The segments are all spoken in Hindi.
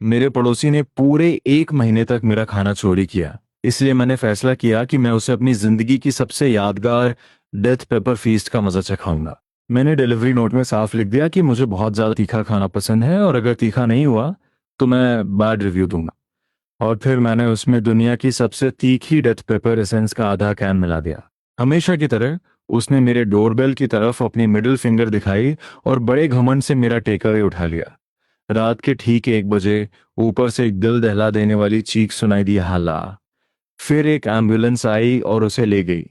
मेरे पड़ोसी ने पूरे 1 महीने तक मेरा खाना चोरी किया। इसलिए मैंने फैसला किया कि मैं उसे अपनी जिंदगी की सबसे यादगार डेथ पेपर फीस्ट का मजा चखाऊंगा। मैंने डिलीवरी नोट में साफ लिख दिया कि मुझे बहुत ज़्यादा तीखा खाना पसंद है और अगर तीखा नहीं हुआ तो मैं बैड रिव्यू दूंगा। और फिर मैंने उसमें दुनिया की सबसे तीखी डेथ पेपर एसेंस का आधा कैन मिला दिया। हमेशा की तरह उसने मेरे डोरबेल की तरफ अपनी मिडिल फिंगर दिखाई और बड़े घमंड से मेरा टेक अवे उठा लिया। रात के ठीक 1 बजे ऊपर से एक दिल दहला देने वाली चीख सुनाई दी, हल्ला। फिर एक एम्बुलेंस आई और उसे ले गई।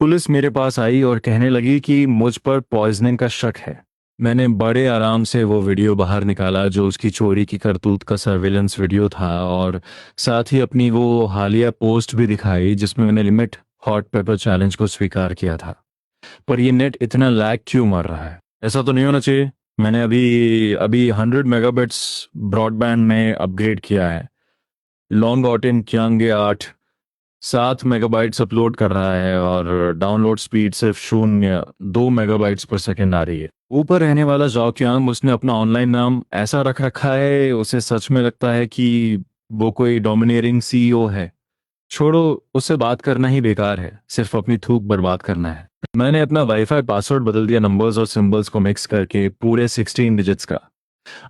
पुलिस मेरे पास आई और कहने लगी कि मुझ पर पॉइजनिंग का शक है। मैंने बड़े आराम से वो वीडियो बाहर निकाला जो उसकी चोरी की करतूत का सर्विलेंस वीडियो था, और साथ ही अपनी वो हालिया पोस्ट भी दिखाई जिसमें मैंने लिमिट हॉट पेपर चैलेंज को स्वीकार किया था। पर ये नेट इतना लैग क्यों मार रहा है? ऐसा तो नहीं होना चाहिए। मैंने अभी अभी 100 मेगाबिट्स ब्रॉडबैंड में अपग्रेड किया है। लॉन्ग ऑटिन क्यांगे 8 7 मेगाबाइट्स अपलोड कर रहा है और डाउनलोड स्पीड सिर्फ 0.2 मेगाबाइट्स पर सेकेंड आ रही है। ऊपर रहने वाला जॉक्यांग, उसने अपना ऑनलाइन नाम ऐसा रख रखा है उसे सच में लगता है कि वो कोई डोमिनेटिंग सीईओ है। छोड़ो, उससे बात करना ही बेकार है, सिर्फ अपनी थूक बर्बाद करना है। मैंने अपना वाईफाई पासवर्ड बदल दिया, नंबर्स और सिंबल्स को मिक्स करके पूरे 16 डिजिट्स का।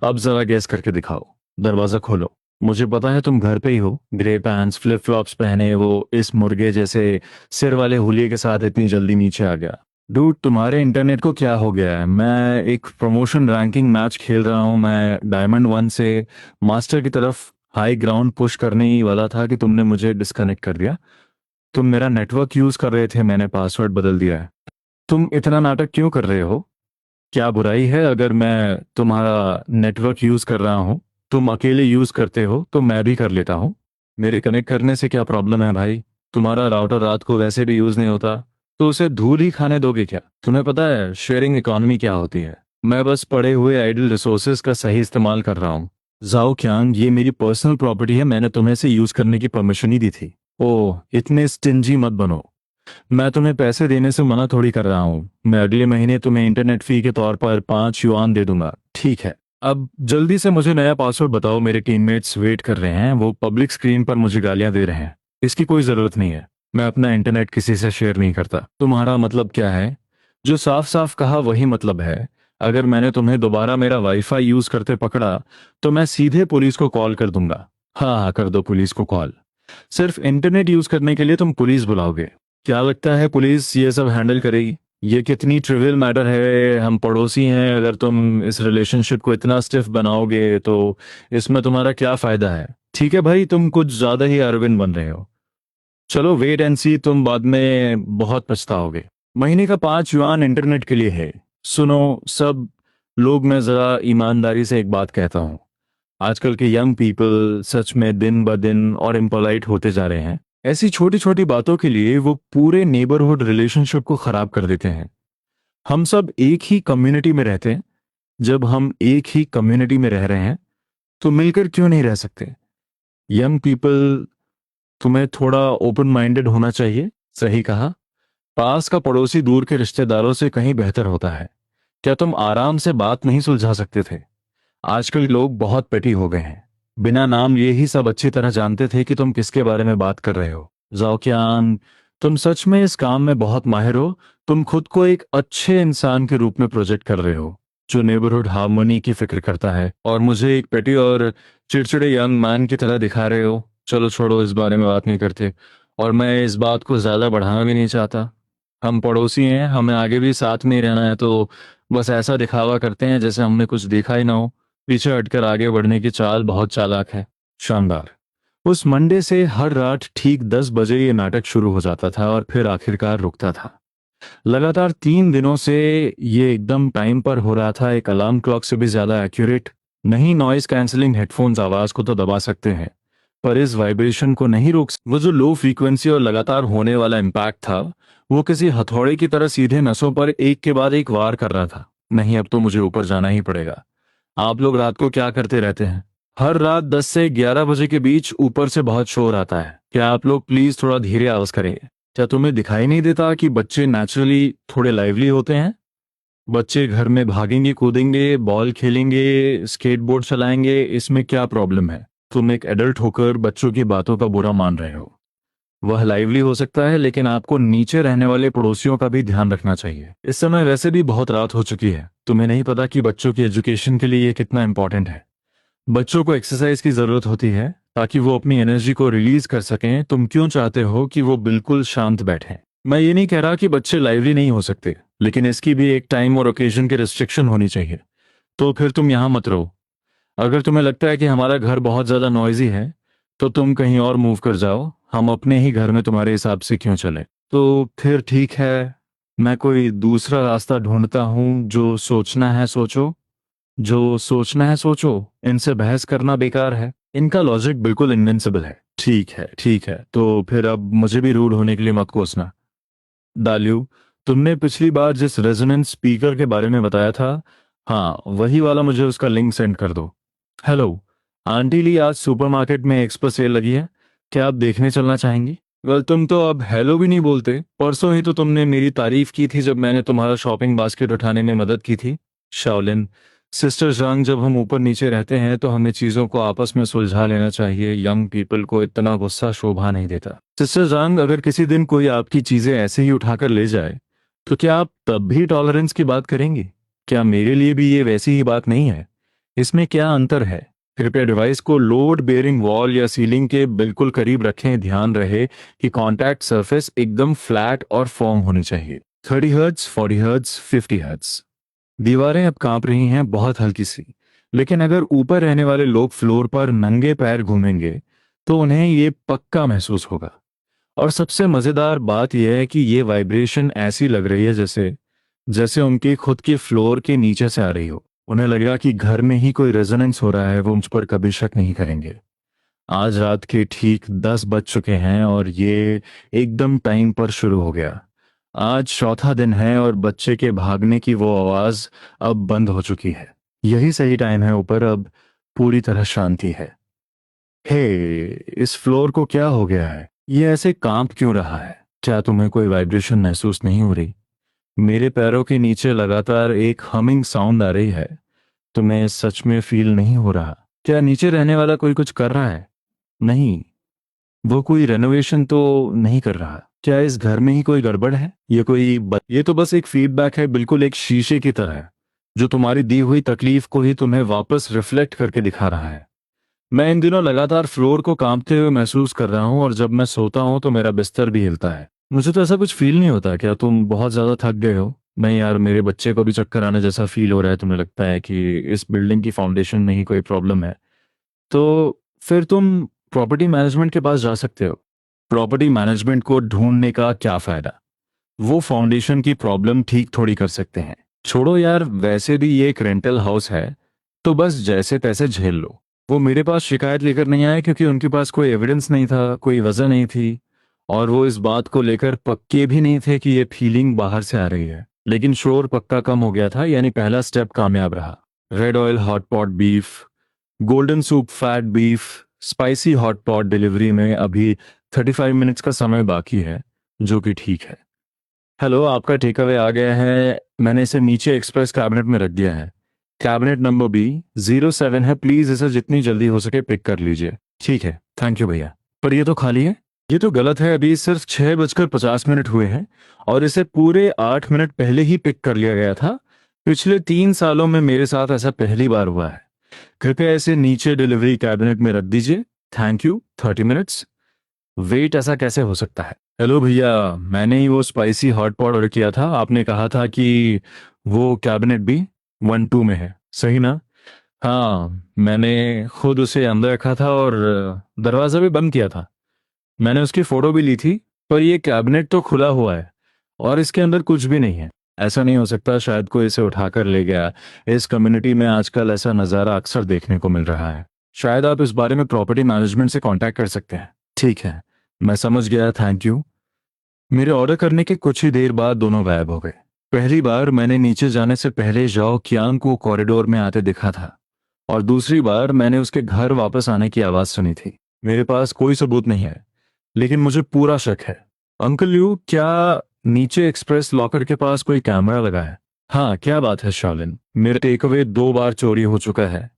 अब जरा गैस करके दिखाओ। दरवाजा खोलो। मुझे पता है तुम घर पे ही हो, ग्रे पैंट्स फ्लिप फ्लॉप्स पहने वो इस मुर्गे जैसे सिर वाले हुलिये के साथ इतनी जल्दी नीचे आ गया। डूड, तुम्हारे इंटरनेट को क्या हो गया है? मैं एक प्रमोशन रैंकिंग मैच खेल रहा हूँ। मैं डायमंड 1 से मास्टर की तरफ हाई ग्राउंड पुश करने ही वाला था कि तुमने मुझे डिस्कनेक्ट कर दिया। तुम मेरा नेटवर्क यूज कर रहे थे, मैंने पासवर्ड बदल दिया है। तुम इतना नाटक क्यों कर रहे हो? क्या बुराई है अगर मैं तुम्हारा नेटवर्क यूज कर रहा हूँ? तुम अकेले यूज करते हो तो मैं भी कर लेता हूँ। मेरे कनेक्ट करने से क्या प्रॉब्लम है भाई? तुम्हारा राउटर रात को वैसे भी यूज नहीं होता, तो उसे धूल ही खाने दोगे क्या? तुम्हें पता है शेयरिंग इकोनॉमी क्या होती है? मैं बस पड़े हुए आइडल रिसोर्सेज का सही इस्तेमाल कर रहा हूँ। जाओ क्यांग, ये मेरी पर्सनल प्रॉपर्टी है, मैंने तुम्हें से यूज करने की परमिशन ही दी थी। ओह, इतने स्टिंजी मत बनो। मैं तुम्हें पैसे देने से मना थोड़ी कर रहा हूँ। मैं अगले महीने तुम्हें इंटरनेट फी के तौर पर 5 युआन दे दूंगा, ठीक है? अब जल्दी से मुझे नया पासवर्ड बताओ, मेरे टीममेट्स वेट कर रहे हैं, वो पब्लिक स्क्रीन पर मुझे गालियां दे रहे हैं। इसकी कोई जरूरत नहीं है। मैं अपना इंटरनेट किसी से शेयर नहीं करता। तुम्हारा मतलब क्या है? जो साफ साफ कहा वही मतलब है। अगर मैंने तुम्हें दोबारा मेरा वाईफाई यूज करते पकड़ा तो मैं सीधे पुलिस को कॉल कर दूंगा। हाँ हाँ, कर दो पुलिस को कॉल। सिर्फ इंटरनेट यूज करने के लिए तुम पुलिस बुलाओगे? क्या लगता है पुलिस ये सब हैंडल करेगी? ये कितनी ट्रिवियल मैटर है, हम पड़ोसी हैं। अगर तुम इस रिलेशनशिप को इतना स्टिफ बनाओगे तो इसमें तुम्हारा क्या फायदा है? ठीक है भाई, तुम कुछ ज्यादा ही अरविंद बन रहे हो। चलो वेट एंड सी, तुम बाद में बहुत पछताओगे। महीने का 5 युआन इंटरनेट के लिए है। सुनो सब लोग, मैं जरा ईमानदारी से एक बात कहता हूँ। आजकल के यंग पीपल सच में दिन ब दिन और इम्पोलाइट होते जा रहे हैं। ऐसी छोटी छोटी बातों के लिए वो पूरे नेबरहुड रिलेशनशिप को खराब कर देते हैं। हम सब एक ही कम्युनिटी में रहते हैं। जब हम एक ही कम्युनिटी में रह रहे हैं तो मिलकर क्यों नहीं रह सकते? यंग पीपल, तुम्हें थोड़ा ओपन माइंडेड होना चाहिए। सही कहा। पास का पड़ोसी दूर के रिश्तेदारों से कहीं बेहतर होता है। क्या तुम आराम से बात नहीं सुलझा सकते थे? आजकल लोग बहुत पेटी हो गए हैं। बिना नाम लिए ही सब अच्छी तरह जानते थे कि तुम किसके बारे में बात कर रहे हो। जाओकियान, तुम सच में इस काम में बहुत माहिर हो। तुम खुद को एक अच्छे इंसान के रूप में प्रोजेक्ट कर रहे हो जो नेबरहुड हार्मोनी की फिक्र करता है, और मुझे एक पेटी और चिड़चिड़े यंग मैन की तरह दिखा रहे हो। चलो छोड़ो, इस बारे में बात नहीं करते। और मैं इस बात को ज्यादा बढ़ाना भी नहीं चाहता। हम पड़ोसी हैं, हमें आगे भी साथ में ही रहना है, तो बस ऐसा दिखावा करते हैं जैसे हमने कुछ देखा ही ना हो। पीछे हटकर आगे बढ़ने की चाल बहुत चालाक है। शानदार। उस मंडे से हर रात ठीक 10 बजे ये नाटक शुरू हो जाता था और फिर आखिरकार रुकता था। लगातार 3 दिनों से ये एकदम टाइम पर हो रहा था, एक अलार्म क्लॉक से भी ज्यादा एक्यूरेट। नहीं, नॉइज कैंसलिंग हेडफोन्स आवाज को तो दबा सकते हैं पर इस वाइब्रेशन को नहीं रोक वो जो लो फ्रीक्वेंसी और लगातार होने वाला इम्पैक्ट था, वो किसी हथौड़े की तरह सीधे नसों पर एक के बाद एक वार कर रहा था। नहीं, अब तो मुझे ऊपर जाना ही पड़ेगा। आप लोग रात को क्या करते रहते हैं? हर रात 10 से 11 बजे के बीच ऊपर से बहुत शोर आता है। क्या आप लोग प्लीज थोड़ा धीरे आवाज करेंगे? क्या तुम्हें दिखाई नहीं देता कि बच्चे नेचुरली थोड़े लाइवली होते हैं? बच्चे घर में भागेंगे कूदेंगे, बॉल खेलेंगे, स्केटबोर्ड चलाएंगे, इसमें क्या प्रॉब्लम है? तुम एक एडल्ट होकर बच्चों की बातों का बुरा मान रहे हो। वह लाइवली हो सकता है, लेकिन आपको नीचे रहने वाले पड़ोसियों का भी ध्यान रखना चाहिए। इस समय वैसे भी बहुत रात हो चुकी है। तुम्हें नहीं पता कि बच्चों की एजुकेशन के लिए ये कितना इंपॉर्टेंट है। बच्चों को एक्सरसाइज की जरूरत होती है ताकि वो अपनी एनर्जी को रिलीज कर सकें। तुम क्यों चाहते हो कि वो बिल्कुल शांत बैठें? मैं ये नहीं कह रहा कि बच्चे लाइवली नहीं हो सकते, लेकिन इसकी भी एक टाइम और ओकेजन की रिस्ट्रिक्शन होनी चाहिए। तो फिर तुम यहाँ मत रहो। अगर तुम्हें लगता है कि हमारा घर बहुत ज्यादा नॉइजी है, तो तुम कहीं और मूव कर जाओ। हम अपने ही घर में तुम्हारे हिसाब से क्यों चले? तो फिर ठीक है, मैं कोई दूसरा रास्ता ढूंढता हूँ। जो सोचना है सोचो, जो सोचना है सोचो। इनसे बहस करना बेकार है। इनका लॉजिक बिल्कुल इनविंसिबल है। ठीक है ठीक है, तो फिर अब मुझे भी रूड होने के लिए मत कोसना। दाल्यू, तुमने पिछली बार जिस रेजोनेंस स्पीकर के बारे में बताया था, हाँ वही वाला, मुझे उसका लिंक सेंड कर दो। हेलो आंटी ली, आज सुपरमार्केट में एक्सपो सेल लगी है, क्या आप देखने चलना चाहेंगी? वेल, तुम तो अब हेलो भी नहीं बोलते। परसों ही तो तुमने मेरी तारीफ की थी जब मैंने तुम्हारा शॉपिंग बास्केट उठाने में मदद की थी। शाओलिन सिस्टर जंग, जब हम ऊपर नीचे रहते हैं तो हमें चीजों को आपस में सुलझा लेना चाहिए। यंग पीपल को इतना गुस्सा शोभा नहीं देता। सिस्टर जंग, अगर किसी दिन कोई आपकी चीजें ऐसे ही उठाकर ले जाए, तो क्या आप तब भी टॉलरेंस की बात करेंगी? क्या मेरे लिए भी ये वैसी ही बात नहीं है? इसमें क्या अंतर है? कृपया डिवाइस को लोड बेयरिंग वॉल या सीलिंग के बिल्कुल करीब रखें। ध्यान रहे कि कांटेक्ट सरफेस एकदम फ्लैट और फॉर्म होनी चाहिए। 30 हर्ट्ज, 40 हर्ट्ज, 50 हर्ट्ज। दीवारें अब कांप रही हैं, बहुत हल्की सी। लेकिन अगर ऊपर रहने वाले लोग फ्लोर पर नंगे पैर घूमेंगे तो उन्हें ये पक्का महसूस होगा। और सबसे मजेदार बात यह है कि ये वाइब्रेशन ऐसी लग रही है जैसे जैसे उनकी खुद की फ्लोर के नीचे से आ रही हो। उन्हें लगेगा कि घर में ही कोई रेजोनेंस हो रहा है। वो मुझ पर कभी शक नहीं करेंगे। आज रात के ठीक 10 बज चुके हैं और ये एकदम टाइम पर शुरू हो गया। आज चौथा दिन है और बच्चे के भागने की वो आवाज अब बंद हो चुकी है। यही सही टाइम है। ऊपर अब पूरी तरह शांति है। हे, इस फ्लोर को क्या हो गया है? ये ऐसे कांप क्यों रहा है? क्या तुम्हें कोई वाइब्रेशन महसूस नहीं हो रही? मेरे पैरों के नीचे लगातार एक हमिंग साउंड आ रही है। तुम्हें सच में फील नहीं हो रहा? क्या नीचे रहने वाला कोई कुछ कर रहा है? नहीं, वो कोई रेनोवेशन तो नहीं कर रहा। क्या इस घर में ही कोई गड़बड़ है? ये तो बस एक फीडबैक है, बिल्कुल एक शीशे की तरह है, जो तुम्हारी दी हुई तकलीफ को ही तुम्हें वापस रिफ्लेक्ट करके दिखा रहा है। मैं इन दिनों लगातार फ्लोर को कांपते हुए महसूस कर रहा हूँ, और जब मैं सोता हूँ तो मेरा बिस्तर भी हिलता है। मुझे तो ऐसा कुछ फील नहीं होता। क्या तुम बहुत ज्यादा थक गए हो? नहीं यार, मेरे बच्चे को भी चक्कर आने जैसा फील हो रहा है। तुम्हें लगता है कि इस बिल्डिंग की फाउंडेशन में ही कोई प्रॉब्लम है? तो फिर तुम प्रॉपर्टी मैनेजमेंट के पास जा सकते हो। प्रॉपर्टी मैनेजमेंट को ढूंढने का क्या फायदा? वो फाउंडेशन की प्रॉब्लम ठीक थोड़ी कर सकते हैं। छोड़ो यार, वैसे भी ये एक रेंटल हाउस है, तो बस जैसे तैसे झेल लो। वो मेरे पास शिकायत लेकर नहीं आए क्योंकि उनके पास कोई एविडेंस नहीं था, कोई वजह नहीं थी, और वो इस बात को लेकर पक्के भी नहीं थे कि ये फीलिंग बाहर से आ रही है। लेकिन शोर पक्का कम हो गया था, यानी पहला स्टेप कामयाब रहा। Red oil hot pot beef, golden soup fat beef, spicy hot pot delivery में अभी 35 मिनट्स का समय बाकी है, जो कि ठीक है। हेलो, आपका टेक अवे आ गया है। मैंने इसे नीचे एक्सप्रेस कैबिनेट में रख दिया है। कैबिनेट नंबर B07 है। प्लीज इसे जितनी जल्दी हो सके पिक कर लीजिए। ठीक है, थैंक यू भैया। पर ये तो खाली है। ये तो गलत है। अभी सिर्फ 6:50 हुए हैं और इसे पूरे 8 मिनट पहले ही पिक कर लिया गया था। पिछले 3 सालों में मेरे साथ ऐसा पहली बार हुआ है। कृपया इसे नीचे डिलीवरी कैबिनेट में रख दीजिए। Thank you. 30 मिनट्स वेट, ऐसा कैसे हो सकता है? हेलो भैया, मैंने ही वो स्पाइसी हॉट पॉट ऑर्डर किया था। आपने कहा था कि वो कैबिनेट B12 में है, सही ना? हाँ, मैंने खुद उसे अंदर रखा था और दरवाज़ा भी बंद किया था। मैंने उसकी फोटो भी ली थी। पर ये कैबिनेट तो खुला हुआ है और इसके अंदर कुछ भी नहीं है। ऐसा नहीं हो सकता, शायद कोई इसे उठाकर ले गया। इस कम्युनिटी में आजकल ऐसा नज़ारा अक्सर देखने को मिल रहा है। शायद आप इस बारे में प्रॉपर्टी मैनेजमेंट से कांटेक्ट कर सकते हैं। ठीक है, मैं समझ गया, थैंक यू। मेरे ऑर्डर करने के कुछ ही देर बाद दोनों गायब हो गए। पहली बार मैंने नीचे जाने से पहले जाओ कियांग को कॉरिडोर में आते देखा था, और दूसरी बार मैंने उसके घर वापस आने की आवाज सुनी थी। मेरे पास कोई सबूत नहीं है, लेकिन मुझे पूरा शक है। अंकल यू, क्या नीचे एक्सप्रेस लॉकर के पास कोई कैमरा लगा है? हाँ, क्या बात है शालिन, मेरा टेकअवे 2 बार चोरी हो चुका है।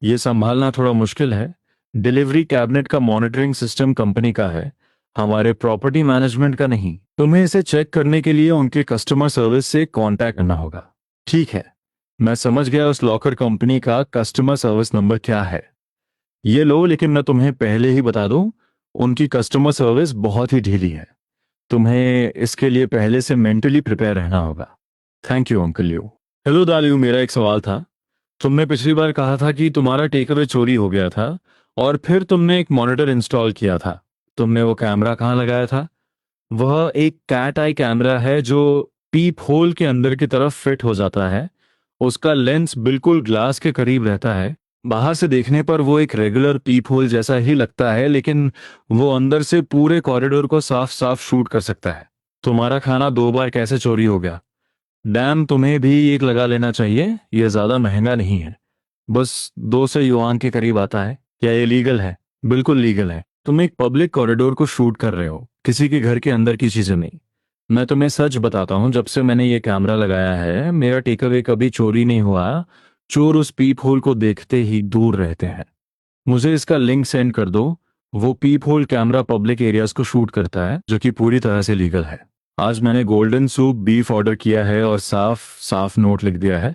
ये संभालना थोड़ा मुश्किल है। डिलीवरी कैबिनेट का मॉनिटरिंग सिस्टम कंपनी का है, हमारे प्रॉपर्टी मैनेजमेंट का नहीं। तुम्हें इसे चेक करने के लिए उनके कस्टमर सर्विस से कांटेक्ट करना होगा। ठीक है, मैं समझ गया उस लॉकर कंपनी का कस्टमर सर्विस नंबर क्या है। ये लो, लेकिन मैं तुम्हें पहले ही बता दूं, उनकी कस्टमर सर्विस बहुत ही ढीली है। तुम्हें इसके लिए पहले से मेंटली प्रिपेयर रहना होगा। Thank you uncle you. Hello दालियू, मेरा एक सवाल था। तुमने पिछली बार कहा था कि तुम्हारा टेकअवे चोरी हो गया था और फिर तुमने एक मॉनिटर इंस्टॉल किया था। तुमने वो कैमरा कहाँ लगाया था? वह एक कैट आई कैमरा है जो पीप होल के अंदर की तरफ फिट हो जाता है। उसका लेंस बिल्कुल ग्लास के करीब रहता है। बाहर से देखने पर वो एक रेगुलर पीप होल जैसा ही लगता है, लेकिन वो अंदर से पूरे कॉरिडोर को साफ साफ शूट कर सकता है। तुम्हारा खाना 2 बार कैसे चोरी हो गया? डैम, तुम्हें भी एक लगा लेना चाहिए। यह ज्यादा महंगा नहीं है, बस 200 युआन के करीब आता है। क्या ये लीगल है? बिल्कुल लीगल है। तुम एक पब्लिक कॉरिडोर को शूट कर रहे हो, किसी के घर के अंदर की चीजें नहीं। मैं तुम्हें सच बताता हूँ, जब से मैंने ये कैमरा लगाया है मेरा टेकअवे कभी चोरी नहीं हुआ। चोर उस पीप होल को देखते ही दूर रहते हैं। मुझे इसका लिंक सेंड कर दो। वो पीप होल कैमरा पब्लिक एरियाज को शूट करता है, जो कि पूरी तरह से लीगल है। आज मैंने गोल्डन सूप बीफ ऑर्डर किया है और साफ साफ नोट लिख दिया है।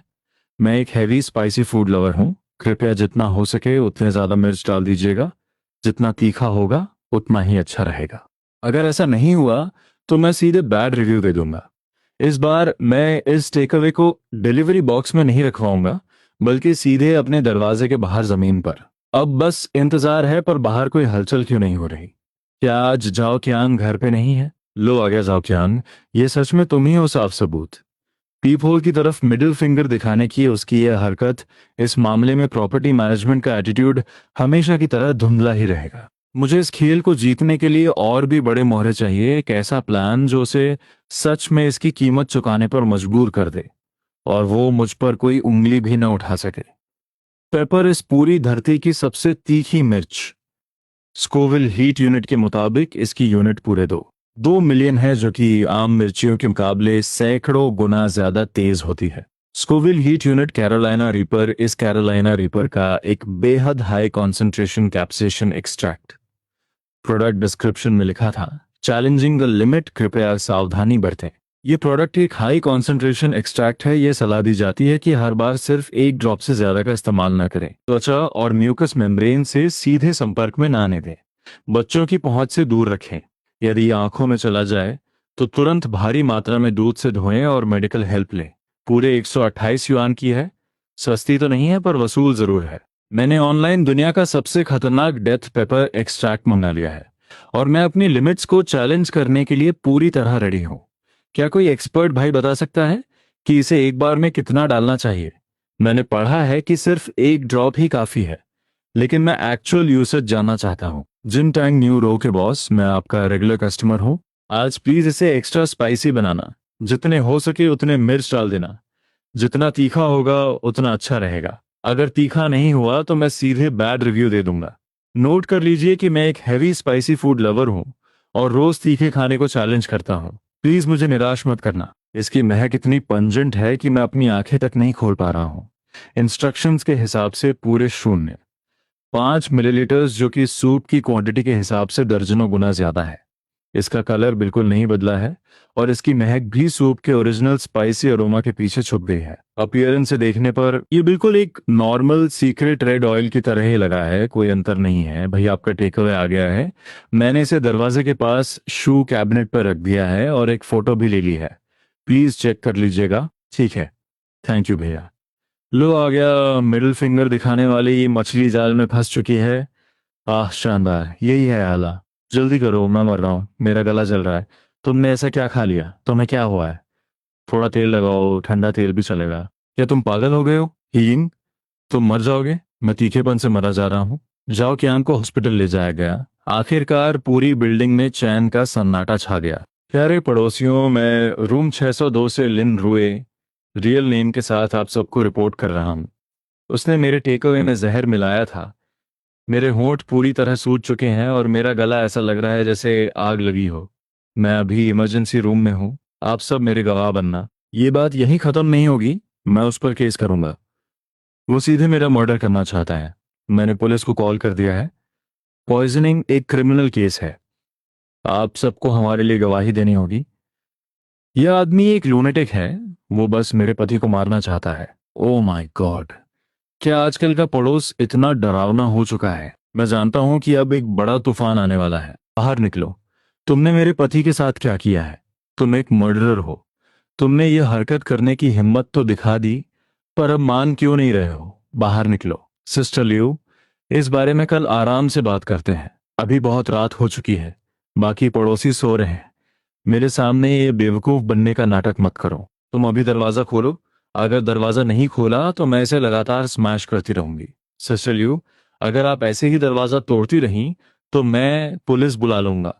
मैं एक हैवी स्पाइसी फूड लवर हूँ। कृपया जितना हो सके उतने ज्यादा मिर्च डाल दीजिएगा। जितना तीखा होगा उतना ही अच्छा रहेगा। अगर ऐसा नहीं हुआ तो मैं सीधे बैड रिव्यू दे दूंगा। इस बार मैं इस टेकअवे को डिलीवरी बॉक्स में नहीं रखवाऊंगा, बल्कि सीधे अपने दरवाजे के बाहर जमीन पर। अब बस इंतजार है, पर बाहर कोई हलचल क्यों नहीं हो रही? क्या आज जाओ कियांग घर पे नहीं है? लो आ गया जाओ कियांग। ये सच में तुम ही हो साफ सबूत। पीप होल की तरफ मिडिल फिंगर दिखाने की उसकी यह हरकत, इस मामले में प्रॉपर्टी मैनेजमेंट का एटीट्यूड हमेशा की तरह धुंधला ही रहेगा। मुझे इस खेल को जीतने के लिए और भी बड़े मोहरे चाहिए, एक ऐसा प्लान जो उसे सच में इसकी कीमत चुकाने पर मजबूर कर दे, और वो मुझ पर कोई उंगली भी न उठा सके। पेपर इस पूरी धरती की सबसे तीखी मिर्च। स्कोविल हीट यूनिट के मुताबिक इसकी यूनिट पूरे 2 मिलियन है, जो कि आम मिर्चियों के मुकाबले सैकड़ों गुना ज्यादा तेज होती है। Scoville heat unit Carolina reaper, इस कैरोलिना रीपर का एक बेहद high concentration capsaicin extract. Product description में लिखा था, चैलेंजिंग द लिमिट, कृपया सावधानी बरतें। ये प्रोडक्ट एक हाई कॉन्सेंट्रेशन एक्सट्रैक्ट है। ये सलाह दी जाती है कि हर बार सिर्फ एक ड्रॉप से ज्यादा का इस्तेमाल न करें। त्वचा और म्यूकस मेम्ब्रेन से सीधे संपर्क में ना आने दें। बच्चों की पहुंच से दूर रखें। यदि ये आंखों में चला जाए तो तुरंत भारी मात्रा में दूध से धोएं और मेडिकल हेल्प लें। पूरे 128 युआन की है। सस्ती तो नहीं है, पर वसूल जरूर है। मैंने ऑनलाइन दुनिया का सबसे खतरनाक डेथ पेपर एक्सट्रैक्ट मंगा लिया है, और मैं अपनी लिमिट्स को चैलेंज करने के लिए पूरी तरह रेडी हूं। क्या कोई एक्सपर्ट भाई बता सकता है कि इसे एक बार में कितना डालना चाहिए? मैंने पढ़ा है कि सिर्फ एक ड्रॉप ही काफी है, लेकिन मैं एक्चुअल यूसेज जानना चाहता हूँ। जिन टैंग न्यू रो के बॉस, मैं आपका रेगुलर कस्टमर हूँ। आज प्लीज इसे एक्स्ट्रा स्पाइसी बनाना। जितने हो सके उतने मिर्च डाल देना। जितना तीखा होगा उतना अच्छा रहेगा। अगर तीखा नहीं हुआ तो मैं सीधे बैड रिव्यू दे दूंगा। नोट कर लीजिए कि मैं एक हैवी स्पाइसी फूड लवर हूँ और रोज तीखे खाने को चैलेंज करता हूँ। प्लीज मुझे निराश मत करना। इसकी महक इतनी पंजेंट है कि मैं अपनी आंखें तक नहीं खोल पा रहा हूँ। इंस्ट्रक्शंस के हिसाब से पूरे शून्य। 5 मिलीलीटर्स, जो कि सूप की क्वांटिटी के हिसाब से दर्जनों गुना ज्यादा है। इसका कलर बिल्कुल नहीं बदला है, और इसकी महक भी सूप के ओरिजिनल स्पाइसी अरोमा के पीछे छुप गई है। अपीयरेंस से देखने पर ये बिल्कुल एक नॉर्मल सीक्रेट रेड ऑयल की तरह ही लगा है, कोई अंतर नहीं है। भाई, आपका टेक अवे आ गया है। मैंने इसे दरवाजे के पास शू कैबिनेट पर रख दिया है और एक फोटो भी ले ली है। प्लीज चेक कर लीजिएगा। ठीक है, थैंक यू भैया। लो आ गया। मिडिल फिंगर दिखाने वाली ये मछली जाल में फंस चुकी है। आह, शानदार, यही है आला। जल्दी करो, मैं मर रहा हूँ, मेरा गला जल रहा है। तुमने ऐसा क्या खा लिया? तुम्हें क्या हुआ है? थोड़ा तेल लगाओ, ठंडा तेल भी चलेगा। क्या तुम पागल हो गए हो हीन? तुम मर जाओगे। मैं तीखेपन से मरा जा रहा हूँ। जाओ कियांग को हॉस्पिटल ले जाया गया। आखिरकार पूरी बिल्डिंग में चैन का सन्नाटा छा गया। प्यारे पड़ोसियों, मैं रूम 602 से लिन रुए, रियल नेम के साथ आप सबको रिपोर्ट कर रहा हूँ। उसने मेरे टेकअवे में जहर मिलाया था। मेरे होंठ पूरी तरह सूज चुके हैं और मेरा गला ऐसा लग रहा है जैसे आग लगी हो। मैं अभी इमरजेंसी रूम में हूँ। आप सब मेरे गवाह बनना। ये बात यहीं खत्म नहीं होगी, मैं उस पर केस करूंगा। वो सीधे मेरा मर्डर करना चाहता है। मैंने पुलिस को कॉल कर दिया है। पॉइजनिंग एक क्रिमिनल केस है। आप सबको हमारे लिए गवाही देनी होगी। यह आदमी एक लूनेटिक है। वो बस मेरे पति को मारना चाहता है। ओ माय गॉड, क्या आजकल का पड़ोस इतना डरावना हो चुका है। मैं जानता हूं कि अब एक बड़ा तूफान आने वाला है। बाहर निकलो। तुमने मेरे पति के साथ क्या किया है? तुम एक मर्डरर हो। तुमने यह हरकत करने की हिम्मत तो दिखा दी, पर अब मान क्यों नहीं रहे हो? बाहर निकलो। सिस्टर लियो, इस बारे में कल आराम से बात करते हैं। अभी बहुत रात हो चुकी है। बाकी पड़ोसी सो रहे हैं। मेरे सामने ये बेवकूफ बनने का नाटक मत करो। तुम अभी दरवाजा खोलो। अगर दरवाजा नहीं खोला तो मैं इसे लगातार स्मैश करती रहूंगी। सिस्टर लियो, अगर आप ऐसे ही दरवाजा तोड़ती रहीं तो मैं पुलिस बुला लूंगा।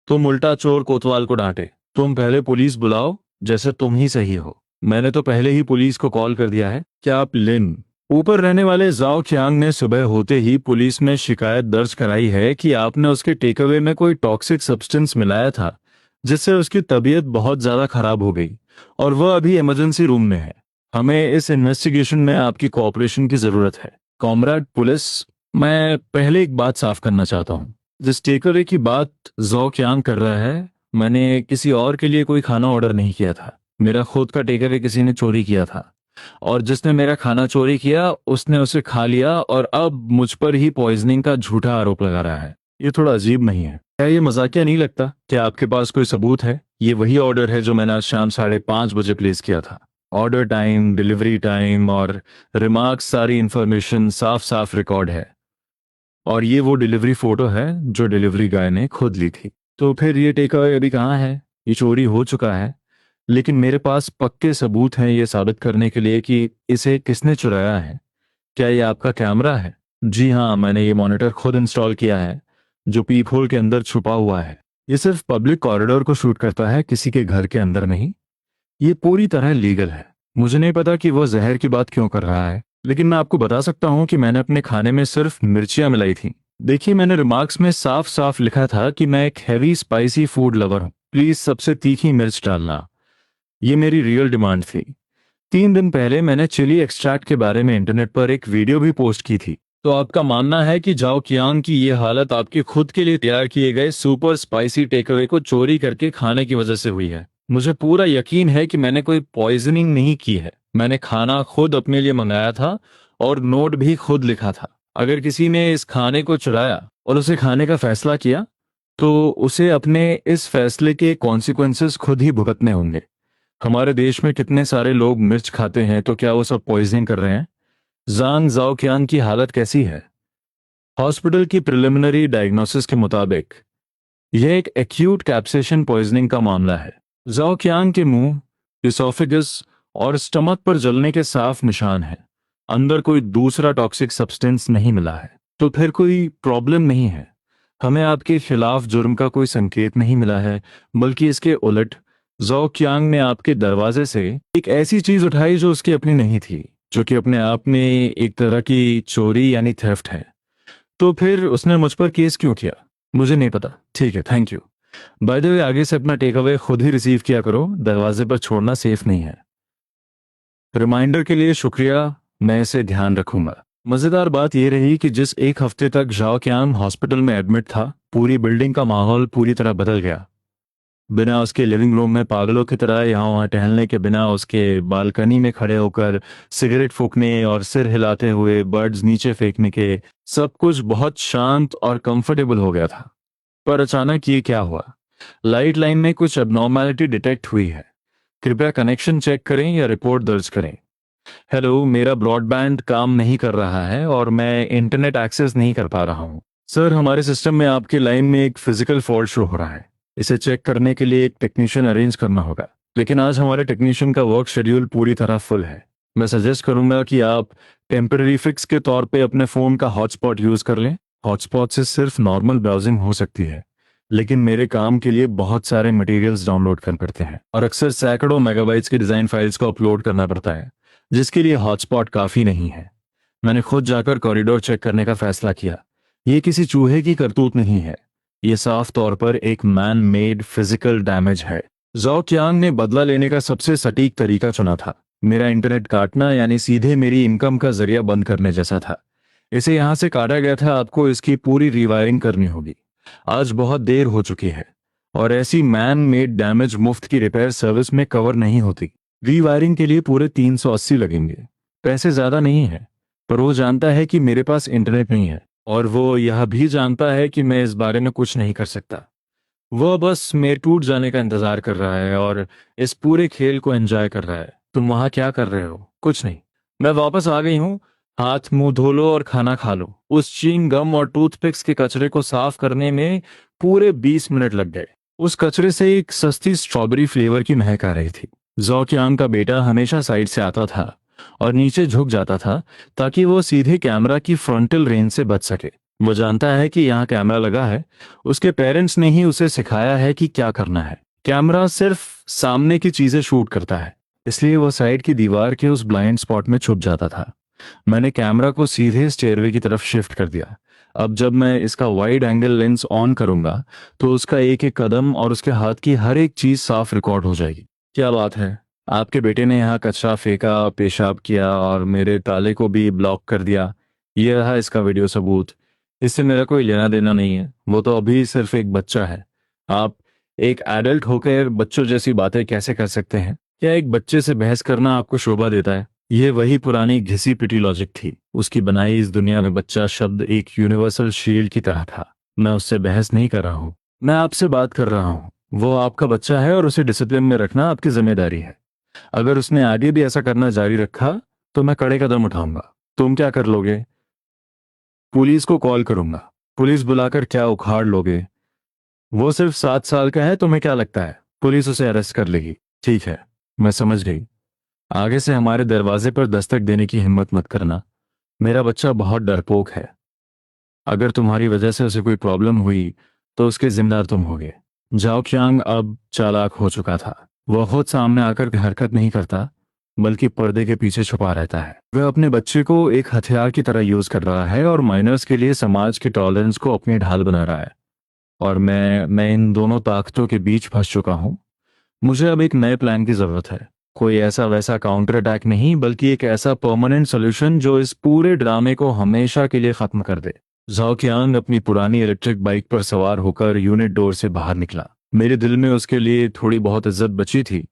तुम उल्टा चोर कोतवाल को डांटे। तुम पहले पुलिस बुलाओ, जैसे तुम ही सही हो। मैंने तो पहले ही पुलिस को कॉल कर दिया है। क्या आप लिन ऊपर रहने वाले जाओ ख्यांग ने सुबह होते ही पुलिस में शिकायत दर्ज कराई है कि आपने उसके टेकअवे में कोई टॉक्सिक सब्सटेंस मिलाया था, जिससे उसकी तबीयत बहुत ज्यादा खराब हो गई और वह अभी इमरजेंसी रूम में है। हमें इस इन्वेस्टिगेशन में आपकी कोऑपरेशन की जरूरत है। कॉमरेड पुलिस, मैं पहले एक बात साफ करना चाहता हूँ। जिस टेकअवे की बात जौ क्यांग कर रहा है, मैंने किसी और के लिए कोई खाना ऑर्डर नहीं किया था। मेरा खुद का टेकअवे किसी ने चोरी किया था, और जिसने मेरा खाना चोरी किया उसने उसे खा लिया और अब मुझ पर ही पॉइजनिंग का झूठा आरोप लगा रहा है। ये थोड़ा अजीब नहीं है? क्या ये मजाकिया नहीं लगता? क्या आपके पास कोई सबूत है? ये वही ऑर्डर है जो मैंने आज शाम 5:30 बजे प्लेस किया था। ऑर्डर टाइम, डिलीवरी टाइम और रिमार्क्स, सारी इंफॉर्मेशन साफ साफ रिकॉर्ड है। और ये वो डिलीवरी फोटो है जो डिलीवरी गाय ने खुद ली थी। तो फिर ये टेक अवे अभी कहाँ है? ये चोरी हो चुका है, लेकिन मेरे पास पक्के सबूत हैं ये साबित करने के लिए कि इसे किसने चुराया है। क्या ये आपका कैमरा है? जी हाँ, मैंने ये मॉनिटर खुद इंस्टॉल किया है, जो पीप होल के अंदर छुपा हुआ है। ये सिर्फ पब्लिक कॉरिडोर को शूट करता है, किसी के घर के अंदर नहीं। ये पूरी तरह लीगल है। मुझे नहीं पता कि वो जहर की बात क्यों कर रहा है, लेकिन मैं आपको बता सकता हूँ कि मैंने अपने खाने में सिर्फ मिर्चियां मिलाई थी। देखिए, मैंने रिमार्क्स में साफ साफ लिखा था कि मैं एक हैवी स्पाइसी फूड लवर हूँ। प्लीज सबसे तीखी मिर्च डालना। ये मेरी रियल डिमांड थी। 3 दिन पहले मैंने चिली एक्सट्रैक्ट के बारे में इंटरनेट पर एक वीडियो भी पोस्ट की थी। तो आपका मानना है कि जाओ कियांग की ये हालत आपके खुद के लिए तैयार किए गए सुपर स्पाइसी टेकअवे को चोरी करके खाने की वजह से हुई है? मुझे पूरा यकीन है कि मैंने कोई पॉइजनिंग नहीं की है। मैंने खाना खुद अपने लिए मंगाया था और नोट भी खुद लिखा था। अगर किसी ने इस खाने को चुराया और उसे खाने का फैसला किया, तो उसे अपने इस फैसले के कॉन्सिक्वेंसेस खुद ही भुगतने होंगे। हमारे देश में कितने सारे लोग मिर्च खाते हैं, तो क्या वो सब पॉइजनिंग कर रहे हैं? जांग जाओक्यान की हालत कैसी है? हॉस्पिटल की प्रिलिमिनरी डायग्नोसिस के मुताबिक यह एक एक्यूट कैप्सेशन पॉइजनिंग का मामला है। जाओक्यान के मुंह, इसोफेगस और स्टमक पर जलने के साफ निशान हैं। अंदर कोई दूसरा टॉक्सिक सब्सटेंस नहीं मिला है। तो फिर कोई प्रॉब्लम नहीं है। हमें आपके खिलाफ जुर्म का कोई संकेत नहीं मिला है, बल्कि इसके उलट जौ क्यांग ने आपके दरवाजे से एक ऐसी चीज उठाई जो उसकी अपनी नहीं थी, जो कि अपने आप में एक तरह की चोरी यानी थेफ्ट है। तो फिर उसने मुझ पर केस क्यों किया? मुझे नहीं पता। ठीक है, thank you. By the way, आगे से अपना टेक अवे खुद ही रिसीव किया करो, दरवाजे पर छोड़ना सेफ नहीं है। रिमाइंडर के लिए शुक्रिया, मैं इसे ध्यान रखूंगा। मजेदार बात यह रही कि जिस एक हफ्ते तक जाओ क्यांग हॉस्पिटल में एडमिट था, पूरी बिल्डिंग का माहौल पूरी तरह बदल गया। बिना उसके लिविंग रूम में पागलों की तरह यहाँ वहाँ टहलने के, बिना उसके बालकनी में खड़े होकर सिगरेट फूकने और सिर हिलाते हुए बर्ड्स नीचे फेंकने के, सब कुछ बहुत शांत और कंफर्टेबल हो गया था। पर अचानक ये क्या हुआ? लाइट लाइन में कुछ एबनॉर्मैलिटी डिटेक्ट हुई है। कृपया कनेक्शन चेक करें या रिपोर्ट दर्ज करें। हेलो, मेरा ब्रॉडबैंड काम नहीं कर रहा है और मैं इंटरनेट एक्सेस नहीं कर पा रहा हूँ। सर, हमारे सिस्टम में आपके लाइन में एक फिजिकल फॉल्ट शो हो रहा है। इसे चेक करने के लिए एक टेक्नीशियन अरेंज करना होगा, लेकिन आज हमारे टेक्नीशियन का वर्क शेड्यूल पूरी तरह फुल है। मैं सजेस्ट करूंगा कि आप टेम्पररी फिक्स के तौर पे अपने फ़ोन का हॉटस्पॉट यूज़ कर लें। हॉटस्पॉट से सिर्फ नॉर्मल ब्राउजिंग हो सकती है, लेकिन मेरे काम के लिए बहुत सारे मटेरियल्स डाउनलोड करने पड़ते हैं और अक्सर सैकड़ों मेगाबाइट्स की डिज़ाइन फाइल्स को अपलोड करना पड़ता है, जिसके लिए हॉटस्पॉट काफ़ी नहीं है। मैंने खुद जाकर कॉरिडोर चेक करने का फैसला किया। ये किसी चूहे की करतूत नहीं है। ये साफ तौर पर एक मैन मेड फिजिकल डैमेज है। जॉ क्यांग ने बदला लेने का सबसे सटीक तरीका चुना था। मेरा इंटरनेट काटना यानी सीधे मेरी इनकम का जरिया बंद करने जैसा था। इसे यहां से काटा गया था, आपको इसकी पूरी रिवायरिंग करनी होगी। आज बहुत देर हो चुकी है और ऐसी मैन मेड डैमेज मुफ्त की रिपेयर सर्विस में कवर नहीं होती। रीवायरिंग के लिए पूरे 380 लगेंगे। पैसे ज्यादा नहीं है, पर वो जानता है कि मेरे पास इंटरनेट नहीं है और वो यह भी जानता है कि मैं इस बारे में कुछ नहीं कर सकता। वह बस मेरे टूट जाने का इंतजार कर रहा है और इस पूरे खेल को एंजॉय कर रहा है। तुम वहां क्या कर रहे हो? कुछ नहीं, मैं वापस आ गई हूँ। हाथ मुंह धो लो और खाना खा लो। उस च्युइंग गम और टूथपिक्स के कचरे को साफ करने में पूरे 20 मिनट लग गए। उस कचरे से एक सस्ती स्ट्रॉबेरी फ्लेवर की महक आ रही थी। जॉकियांग का बेटा हमेशा साइड से आता था और नीचे झुक जाता था ताकि वो सीधे कैमरा की फ्रंटल रेंज से बच सके। वो जानता है कि यहाँ कैमरा लगा है। उसके पेरेंट्स ने ही उसे सिखाया है कि क्या करना है। कैमरा सिर्फ सामने की चीजें शूट करता है, इसलिए वो साइड की दीवार के उस ब्लाइंड स्पॉट में छुप जाता था। मैंने कैमरा को सीधे स्टेयरवे की तरफ शिफ्ट कर दिया। अब जब मैं इसका वाइड एंगल लेंस ऑन करूंगा तो उसका एक एक कदम और उसके हाथ की हर एक चीज साफ रिकॉर्ड हो जाएगी। क्या बात है, आपके बेटे ने यहाँ कचरा फेंका, पेशाब किया और मेरे ताले को भी ब्लॉक कर दिया। यह रहा इसका वीडियो सबूत। इससे मेरा कोई लेना देना नहीं है। वो तो अभी सिर्फ एक बच्चा है। आप एक एडल्ट होकर बच्चों जैसी बातें कैसे कर सकते हैं? क्या एक बच्चे से बहस करना आपको शोभा देता है? यह वही पुरानी घिसी पिटी लॉजिक थी। उसकी बनाई इस दुनिया में बच्चा शब्द एक यूनिवर्सल शील्ड की तरह था। मैं उससे बहस नहीं कर रहा हूँ, मैं आपसे बात कर रहा हूँ। वो आपका बच्चा है और उसे डिसिप्लिन में रखना आपकी जिम्मेदारी है। अगर उसने आगे भी ऐसा करना जारी रखा तो मैं कड़े कदम उठाऊंगा। तुम क्या कर लोगे? पुलिस को कॉल करूंगा। पुलिस बुलाकर क्या उखाड़ लोगे? वो सिर्फ 7 साल का है, तुम्हें क्या लगता है पुलिस उसे अरेस्ट कर लेगी? ठीक है, मैं समझ गई। आगे से हमारे दरवाजे पर दस्तक देने की हिम्मत मत करना। मेरा बच्चा बहुत डरपोक है। अगर तुम्हारी वजह से उसे कोई प्रॉब्लम हुई तो उसके जिम्मेदार तुम होगे। जाओ क्यांग अब चालाक हो चुका था। वह खुद सामने आकर हरकत नहीं करता, बल्कि पर्दे के पीछे छुपा रहता है। वह अपने बच्चे को एक हथियार की तरह यूज कर रहा है और माइनर्स के लिए समाज के टॉलरेंस को अपनी ढाल बना रहा है। और मैं इन दोनों ताकतों के बीच फंस चुका हूँ। मुझे अब एक नए प्लान की जरूरत है। कोई ऐसा वैसा काउंटर अटैक नहीं, बल्कि एक ऐसा परमानेंट सोल्यूशन जो इस पूरे ड्रामे को हमेशा के लिए खत्म कर दे। जॉकियांग अपनी पुरानी इलेक्ट्रिक बाइक पर सवार होकर यूनिट डोर से बाहर निकला। मेरे दिल में उसके लिए थोड़ी बहुत इज्जत बची थी।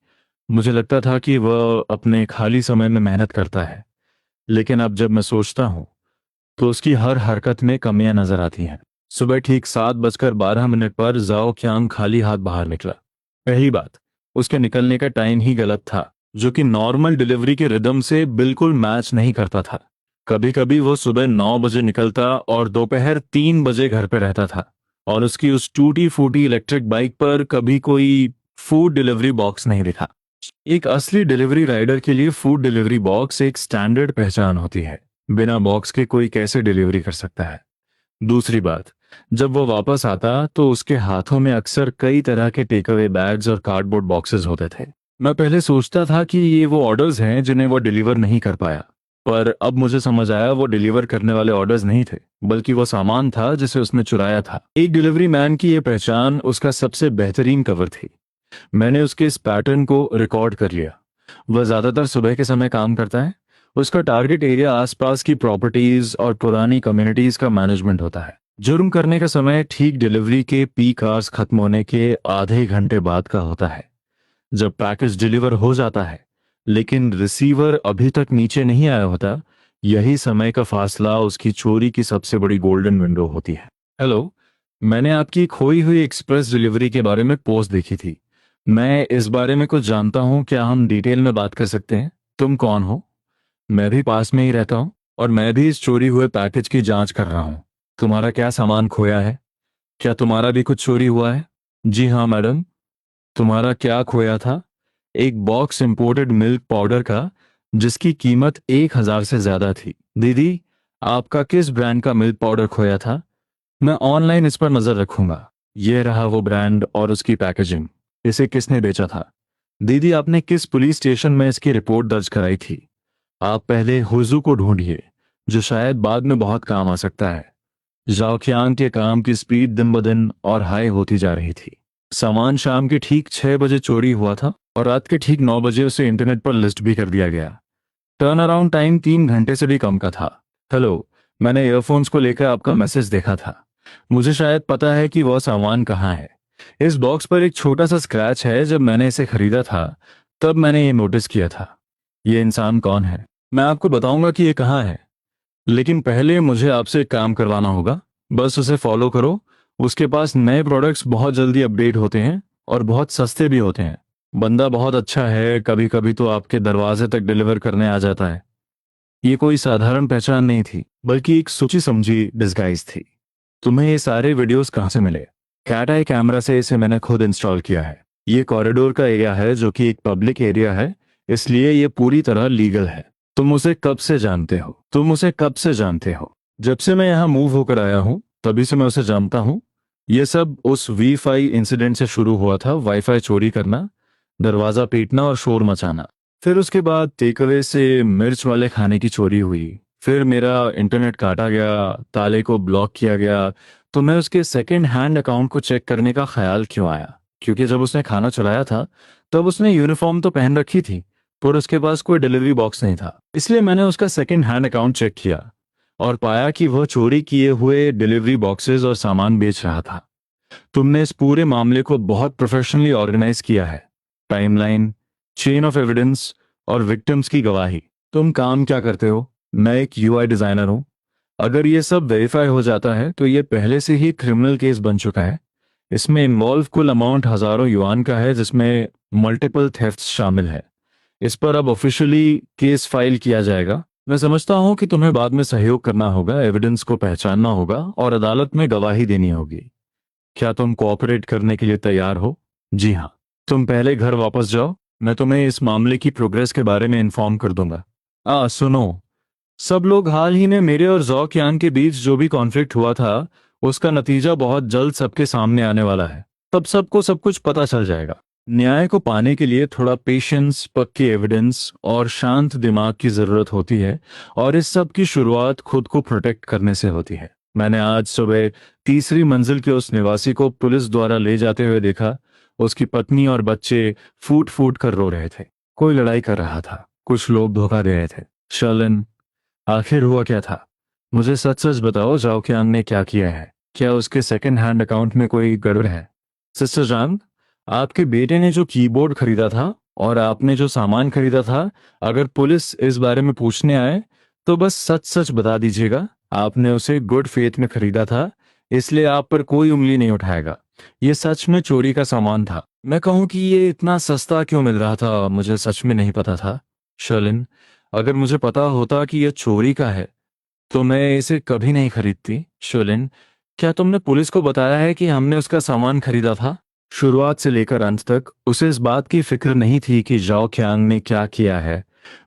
मुझे लगता था कि वह अपने खाली समय में मेहनत करता है, लेकिन अब जब मैं सोचता हूँ तो उसकी हर हरकत में कमियां नजर आती हैं। सुबह ठीक 7:12 पर जाओ क्यांग खाली हाथ बाहर निकला। पहली बात, उसके निकलने का टाइम ही गलत था, जो कि नॉर्मल डिलीवरी के रिदम से बिल्कुल मैच नहीं करता था। कभी कभी वो सुबह 9 बजे निकलता और दोपहर 3 बजे घर पे रहता था। और उसकी उस टूटी फूटी इलेक्ट्रिक बाइक पर कभी कोई फूड डिलीवरी बॉक्स नहीं दिखा। एक असली डिलीवरी राइडर के लिए फूड डिलीवरी बॉक्स एक स्टैंडर्ड पहचान होती है। बिना बॉक्स के कोई कैसे डिलीवरी कर सकता है? दूसरी बात, जब वो वापस आता तो उसके हाथों में अक्सर कई तरह के टेक अवे बैग्स और कार्डबोर्ड बॉक्सेस होते थे। मैं पहले सोचता था कि ये वो ऑर्डर्स हैं जिन्हें वो डिलीवर नहीं कर पाया, पर अब मुझे समझ आया वो डिलीवर करने वाले ऑर्डर्स नहीं थे, बल्कि वो सामान था जिसे उसने चुराया था। एक डिलीवरी मैन की ये पहचान उसका सबसे बेहतरीन कवर थी। मैंने उसके इस पैटर्न को रिकॉर्ड कर लिया। वह ज्यादातर सुबह के समय काम करता है। उसका टारगेट एरिया आसपास की प्रॉपर्टीज और पुरानी कम्युनिटीज का मैनेजमेंट होता है। जुर्म करने का समय ठीक डिलीवरी के पीक आवर्स खत्म होने के आधे घंटे बाद का होता है, जब पैकेज डिलीवर हो जाता है लेकिन रिसीवर अभी तक नीचे नहीं आया होता। यही समय का फासला उसकी चोरी की सबसे बड़ी गोल्डन विंडो होती है। हेलो, मैंने आपकी खोई हुई एक्सप्रेस डिलीवरी के बारे में पोस्ट देखी थी। मैं इस बारे में कुछ जानता हूँ, क्या हम डिटेल में बात कर सकते हैं? तुम कौन हो? मैं भी पास में ही रहता हूँ और मैं भी इस चोरी हुए पैकेज की जांच कर रहा हूँ। तुम्हारा क्या सामान खोया है? क्या तुम्हारा भी कुछ चोरी हुआ है? जी हाँ मैडम। तुम्हारा क्या खोया था? एक बॉक्स इंपोर्टेड मिल्क पाउडर का, जिसकी कीमत 1,000 से ज्यादा थी। दीदी, आपका किस ब्रांड का मिल्क पाउडर खोया था? मैं ऑनलाइन इस पर नजर रखूंगा। यह रहा वो ब्रांड और उसकी पैकेजिंग। इसे किसने बेचा था? दीदी, आपने किस पुलिस स्टेशन में इसकी रिपोर्ट दर्ज कराई थी? आप पहले हुजू को ढूंढिए, जो शायद बाद में बहुत काम आ सकता है। जाओ क्यांग के काम की स्पीड दिन ब दिन और हाई होती जा रही थी। सामान शाम के ठीक 6 बजे चोरी हुआ था और रात के ठीक 9 बजे उसे इंटरनेट पर लिस्ट भी कर दिया गया। टर्न अराउंड टाइम 3 घंटे से भी कम का था। हेलो, मैंने ईयरफोन्स को लेकर आपका मैसेज देखा था। मुझे शायद पता है कि वह सामान कहाँ है। इस बॉक्स पर एक छोटा सा स्क्रैच है। जब मैंने इसे खरीदा था तब मैंने ये नोटिस किया था। ये इंसान कौन है मैं आपको बताऊंगा कि ये कहाँ है, लेकिन पहले मुझे आपसे एक काम करवाना होगा। बस उसे फॉलो करो। उसके पास नए प्रोडक्ट्स बहुत जल्दी अपडेट होते हैं और बहुत सस्ते भी होते हैं। बंदा बहुत अच्छा है, कभी कभी तो आपके दरवाजे तक डिलीवर करने आ जाता है। ये कोई साधारण पहचान नहीं थी, बल्कि एक सोची समझी डिस्गाइज थी। तुम्हें ये सारे वीडियोस कहाँ से मिले? कैट आई कैमरा से इसे मैंने खुद इंस्टॉल किया है। ये कॉरिडोर का एरिया है जो कि एक पब्लिक एरिया है, इसलिए ये पूरी तरह लीगल है। तुम उसे कब से जानते हो? जब से मैं यहाँ मूव होकर आया हूँ तभी से मैं उसे जानता हूँ। ये सब उस वी5 इंसिडेंट से शुरू हुआ था। वाईफाई चोरी करना, दरवाजा पीटना और शोर मचाना। फिर उसके बाद टेकअवे से मिर्च वाले खाने की चोरी हुई। फिर मेरा इंटरनेट काटा गया, ताले को ब्लॉक किया गया। तो मैं उसके सेकंड हैंड अकाउंट को चेक करने का ख्याल क्यों आया? क्योंकि जब उसने खाना चलाया था तब उसने यूनिफॉर्म तो पहन रखी थी, पर उसके पास कोई डिलीवरी बॉक्स नहीं था। इसलिए मैंने उसका सेकंड हैंड अकाउंट चेक किया और पाया कि वह चोरी किए हुए डिलीवरी बॉक्सेस और सामान बेच रहा था। तुमने इस पूरे मामले को बहुत प्रोफेशनली ऑर्गेनाइज किया है। टाइमलाइन, चेन ऑफ एविडेंस और विक्टिम्स की गवाही। तुम काम क्या करते हो? मैं एक यूआई डिजाइनर हूं। अगर ये सब वेरीफाई हो जाता है तो ये पहले से ही क्रिमिनल केस बन चुका है। इसमें इन्वॉल्व कुल अमाउंट हजारों युआन का है, जिसमें मल्टीपल थेफ्ट शामिल है। इस पर अब ऑफिशियली केस फाइल किया जाएगा। मैं समझता हूं कि तुम्हें बाद में सहयोग करना होगा, एविडेंस को पहचानना होगा और अदालत में गवाही देनी होगी। क्या तुम कोऑपरेट करने के लिए तैयार हो? जी हाँ। तुम पहले घर वापस जाओ, मैं तुम्हें इस मामले की प्रोग्रेस के बारे में इन्फॉर्म कर दूंगा। सुनो, सब लोग, हाल ही में मेरे और जॉक यान के बीच जो भी कॉन्फ्लिक्ट हुआ था उसका नतीजा बहुत जल्द सबके सामने आने वाला है। तब सबको सब कुछ पता चल जाएगा। न्याय को पाने के लिए थोड़ा पेशेंस, पक्की एविडेंस और शांत दिमाग की जरूरत होती है, और इस सब की शुरुआत खुद को प्रोटेक्ट करने से होती है। मैंने आज सुबह तीसरी मंजिल के उस निवासी को पुलिस द्वारा ले जाते हुए देखा। उसकी पत्नी और बच्चे फूट फूट कर रो रहे थे। कोई लड़ाई कर रहा था, कुछ लोग धोखा दे रहे थे। शर्लिन, आखिर हुआ क्या था? मुझे सच सच बताओ, जाओ कियांग ने क्या किया है? क्या उसके सेकंड हैंड अकाउंट में कोई गड़बड़ है? सिस्टर जान, आपके बेटे ने जो कीबोर्ड खरीदा था और आपने जो सामान खरीदा था, अगर पुलिस इस बारे में पूछने आए तो बस सच सच बता दीजिएगा। आपने उसे गुड फेथ में खरीदा था, इसलिए आप पर कोई उंगली नहीं उठाएगा। ये सच में चोरी का सामान था। मैं कहूँ कि ये इतना सस्ता क्यों मिल रहा था, मुझे सच में नहीं पता था। शर्लिन, अगर मुझे पता होता कि यह चोरी का है तो मैं इसे कभी नहीं खरीदती। शोलिन, क्या तुमने पुलिस को बताया है कि हमने उसका सामान खरीदा था? शुरुआत से लेकर अंत तक उसे इस बात की फिक्र नहीं थी कि जाओ क्यांग ने क्या किया है,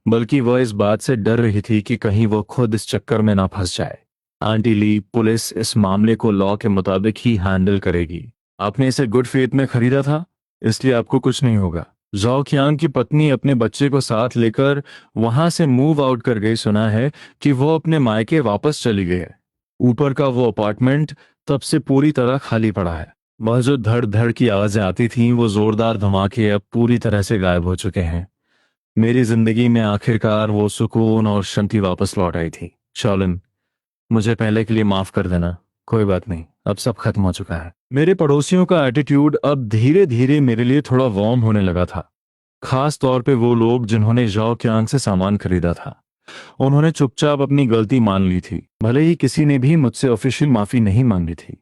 बल्कि वह इस बात से डर रही थी कि कहीं वो खुद इस चक्कर में ना फंस जाए। आंटी ली, पुलिस इस मामले को लॉ के मुताबिक ही हैंडल करेगी। आपने इसे गुड फेथ में खरीदा था, इसलिए आपको कुछ नहीं होगा। जाओ क्यांग की पत्नी अपने बच्चे को साथ लेकर वहां से मूव आउट कर गई। सुना है कि वो अपने मायके वापस चली गई है। ऊपर का वो अपार्टमेंट तब से पूरी तरह खाली पड़ा है। वह जो धड़ धड़ की आवाजें आती थीं, वो जोरदार धमाके अब पूरी तरह से गायब हो चुके हैं। मेरी जिंदगी में आखिरकार वो सुकून और शांति वापस लौट आई थी। शॉलिन, मुझे पहले के लिए माफ कर देना। कोई बात नहीं, अब सब खत्म हो चुका है। मेरे पड़ोसियों का एटीट्यूड अब धीरे धीरे मेरे लिए थोड़ा वार्म होने लगा था। खास तौर पे वो लोग जिन्होंने जाओ क्यांग से सामान खरीदा था। उन्होंने चुपचाप अपनी गलती मान ली थी, भले ही किसी ने भी मुझसे ऑफिशियल माफी नहीं मांगी थी।